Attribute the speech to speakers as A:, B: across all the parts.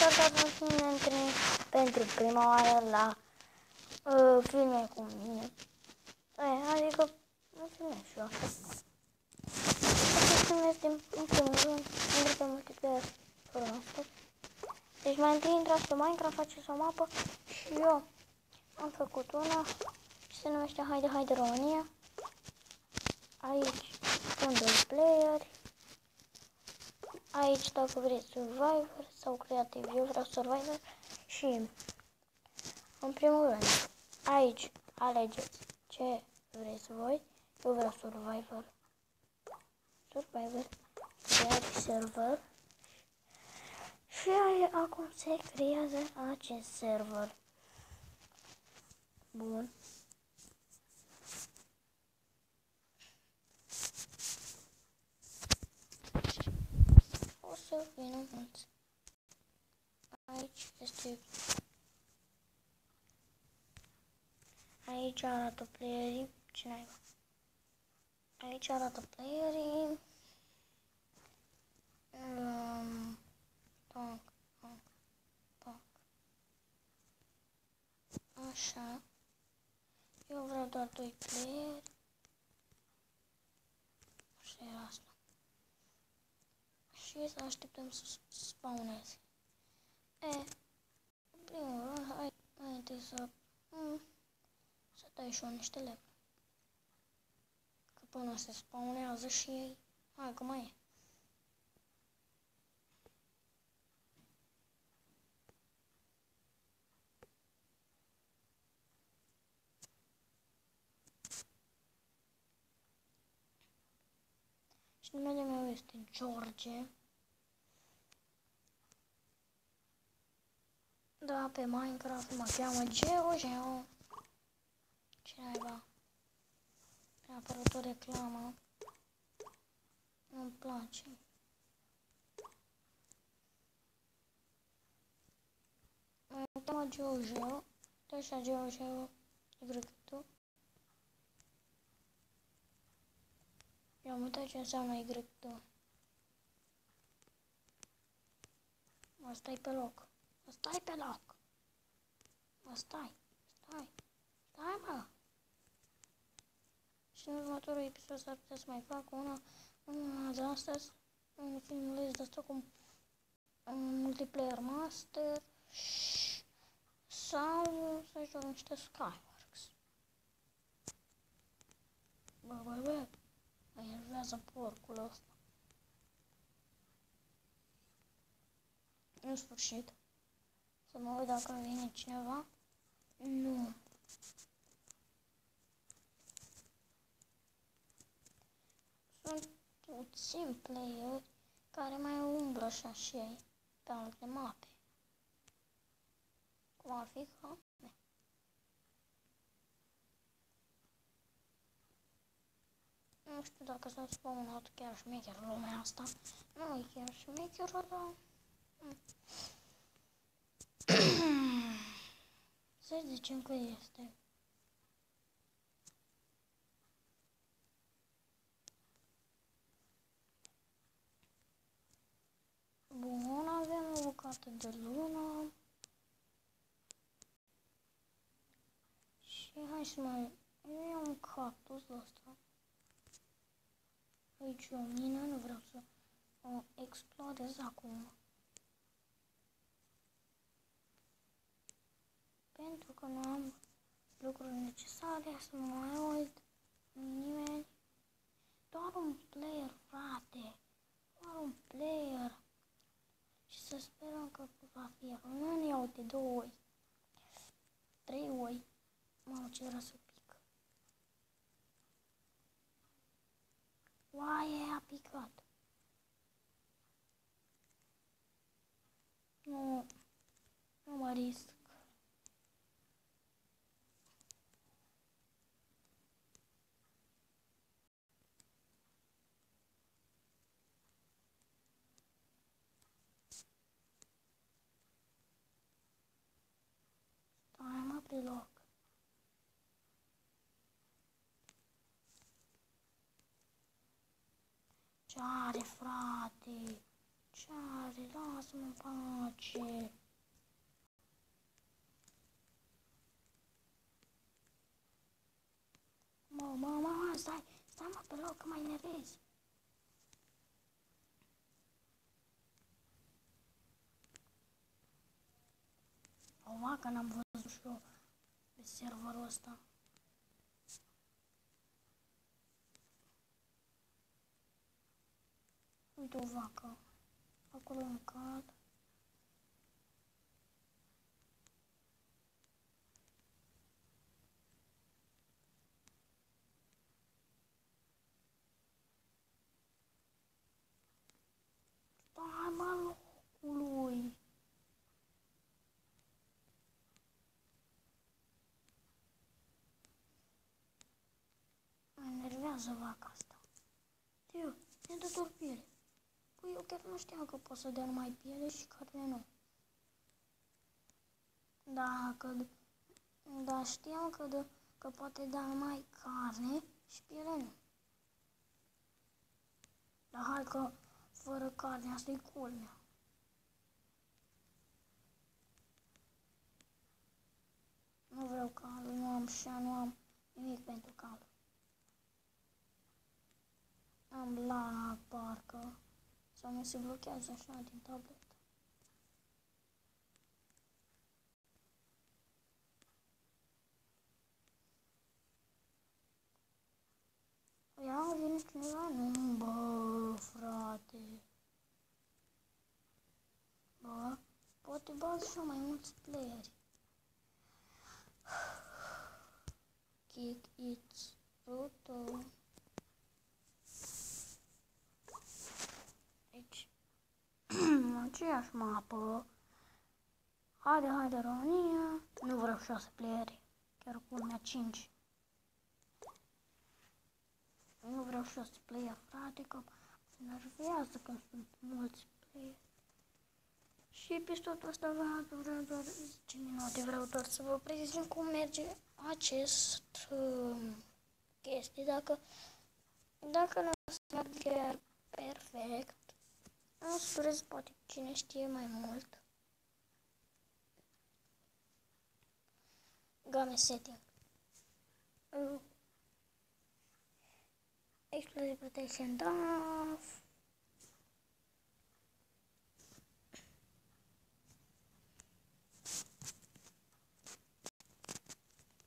A: să pentru prima oară la filme cu mine. Adică nu filmez și eu așa. Filmez în primul rând, în pe multiplayer fără asta. Deci mai întâi intrați pe Minecraft, faceți o mapă și eu am făcut una și se numește Haide România. Aici sunt 2 playeri. Aici dacă vreți Survivor sau Creativ, eu vreau Survivor și în primul rând aici alegeți ce vreți voi, eu vreau Survivor, create server și acum se creează acest server. Bun. O să vină mulți. Aici este... Aici arată playerii. Ce naiba? Aici arată playerii. Tac. Așa. Eu vreau doar 2 playeri. Așa era asta. Și să așteptăm să spawneze. În primul rând, hai întâi să dai și eu niște lemn. Că până se spawnează și ei, hai că mai e. Și numele meu este George. Da, pe Minecraft mă cheamă Geo. Ce naiba? Mi-a apărut o reclamă. Nu-mi place. Mă cheamă Geo. De așa Geo, Y-tu. Eu am uitat ce înseamnă Y-tu. Mă stai pe loc. Stai, mă. Și în următorul episod s-ar putea să mai fac una de astăzi, un filmuleț de asta cu un multiplayer master sau să joc niște Skyworks. Bă, mă enervează porcul ăsta. În sfârșit, să mă uit dacă vine cineva. Nu. Sunt puțini playeri care mai umblă așa și ei pe alte mape. Cum ar fi că... Nu știu dacă s-a spawnat chiar șmecher lumea asta. Nu e chiar șmecheră, dar... Să zicem că este. Bun, avem o bucată de lună. Și hai să mai... Eu iau un cactus ăsta. Aici e o mină, nu vreau să o explodez acum. Pentru că nu am lucruri necesare să mă mai uit. Nimeni. Doar un player, frate. Doar un player. Și să sperăm că va fi rămân. Ia uite, 2 oi. 3 oi. Mamă, ce era să pic. Oaie, a picat. Nu mă risc. Stai mă pe loc. Ce are, frate? Ce are? Lasă-mă în pace. Mă, stai mă pe loc, că mai nervezi. O vacă n-am văzut și eu pe serverul ăsta. Uite o vacă. Acolo în cad. Stai mă locului. Mă enervează vaca asta. Tiu, mi-a dat o piele. Păi eu chiar nu știam că pot să dea numai piele și carne nu. Da, știam că poate da numai carne și piele nu. Dar hai că fără carne asta e culmea. Nu vreau cal, nu am șa, nu am nimic pentru cal. Am lag parcă. Sau mi se blochează așa din tabletă. Ia, vine cineva? Nu, bă, frate. Bă, poate bază așa mai mulți playeri. Kick it, roto. Deci, aceeași mapă. Haide, România. Nu vreau 6 playeri. Chiar culmea 5. Nu vreau 6 player, frate, că se nervează când sunt mulți player. Și episodul ăsta va dura doar 10 minute. Vreau doar să vă prezint cum merge acest chestie. Dacă nu o să meargă chiar perfect, o să dureze poate cine știe mai mult. Game setting. Explosive protection off.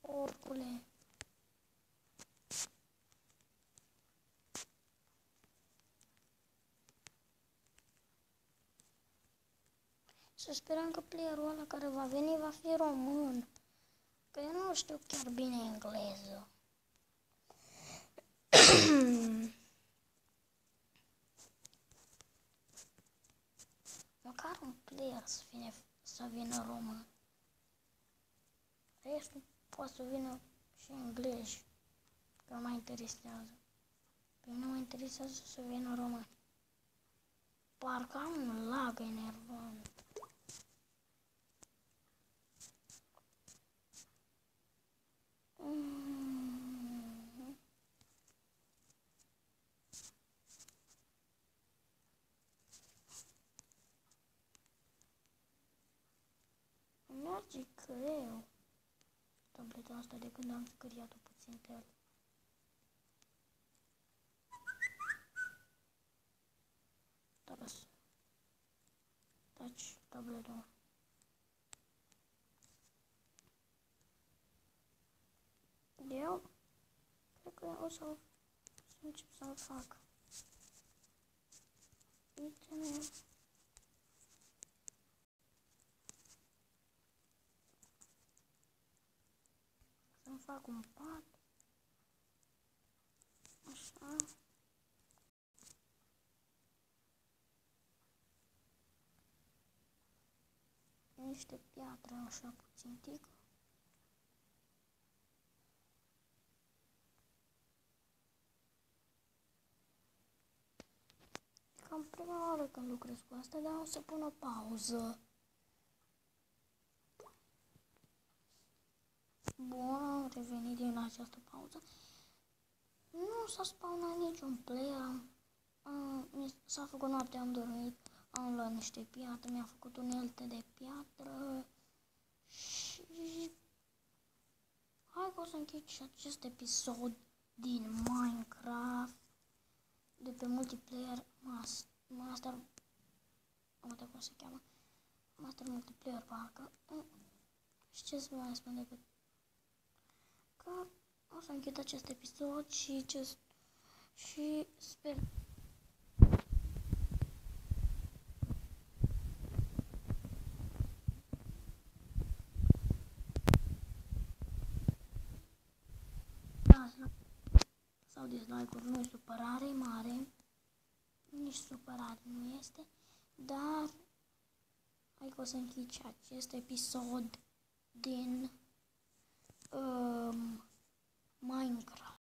A: Oricule. Să sperăm că playerul ăla care va veni va fi român. Că eu nu știu chiar bine engleză. Măcar un player să vină român. Restul poate să vină și englezi. Că mă interesează. Pe mine mă interesează să vină român. Parcă am un lag enervant. Merge greu tableta asta de când am scăriat-o puțin pe el. Taci tableta. Eu cred că o să încep să-l fac. Uite-ne. Să-mi fac un pat. Așa. Niște piatră așa puțin tică. Cam prima oară când lucrez cu asta, dar o să pun o pauză. Bun, am revenit din această pauză. Nu s-a spawnat niciun player. S-a făcut noapte, am dormit. am luat niște piatră, mi-am făcut unelte de piatră și hai că o să închei și acest episod din Minecraft de pe multiplayer master, uite cum se cheamă, master multiplayer parcă. Și ce să mai spun decât că o să închid acest episod și sper sau dislike-uri, nu e supărare mare, nici supărare nu este, dar hai că o să închid și acest episod din Minecraft.